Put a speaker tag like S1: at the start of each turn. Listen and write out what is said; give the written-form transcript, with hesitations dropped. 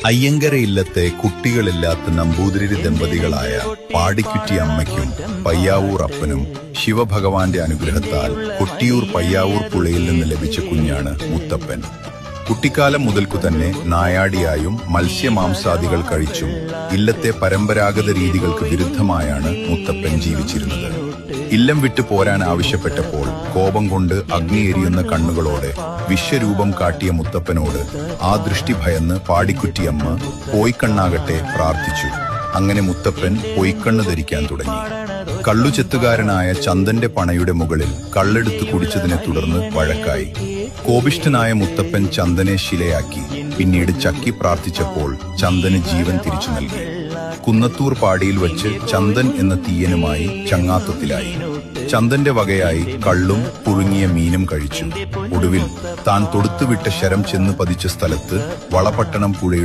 S1: അയ്യങ്കര ഇല്ലത്തെ കുട്ടികളില്ലാത്ത നമ്പൂതിരി ദമ്പതികളായ പാടിക്കുറ്റി അമ്മയ്ക്കും പയ്യാവൂർ അപ്പനും ശിവഭഗവാന്റെ അനുഗ്രഹത്താൽ കൊട്ടിയൂർ പയ്യാവൂർ പുഴയിൽ നിന്ന് ലഭിച്ച കുഞ്ഞാണ് മുത്തപ്പൻ. കുട്ടിക്കാലം മുതൽക്കു തന്നെ നായാടിയായും മത്സ്യമാംസാദികൾ കഴിച്ചും ഇല്ലത്തെ പരമ്പരാഗത രീതികൾക്ക് വിരുദ്ധമായാണ് മുത്തപ്പൻ ജീവിച്ചിരുന്നത്. ഇല്ലം വിട്ടു പോരാൻ ആവശ്യപ്പെട്ടപ്പോൾ കോപം കൊണ്ട് അഗ്നിയെരിയുന്ന കണ്ണുകളോടെ വിശ്വരൂപം കാട്ടിയ മുത്തപ്പനോട് ആ ദൃഷ്ടി ഭയന്ന് പാടിക്കുറ്റിയമ്മ പോയിക്കണ്ണാകട്ടെ പ്രാർത്ഥിച്ചു. അങ്ങനെ മുത്തപ്പൻ പൊയ്ക്കണ്ണ് ധരിക്കാൻ തുടങ്ങി. കള്ളുചെത്തുകാരനായ ചന്ദന്റെ പണയുടെ മുകളിൽ കള്ളെടുത്ത് കുടിച്ചതിനെ തുടർന്ന് വഴക്കായി. കോപിഷ്ഠനായ മുത്തപ്പൻ ചന്ദനെ ശിലയാക്കി. പിന്നീട് ചക്കി പ്രാർത്ഥിച്ചപ്പോൾ ചന്ദന് ജീവൻ തിരിച്ചു നൽകി. കുന്നത്തൂർ പാടിയിൽ വച്ച് ചന്ദൻ എന്ന തീയനുമായി ചങ്ങാത്തത്തിലായി. ചന്ദന്റെ വകയായി കള്ളും പുഴുങ്ങിയ മീനും കഴിച്ചു. ഒടുവിൽ താൻ തൊടുത്തുവിട്ട ശരം ചെന്ന് പതിച്ച സ്ഥലത്ത് വളപട്ടണം പുഴയുടെ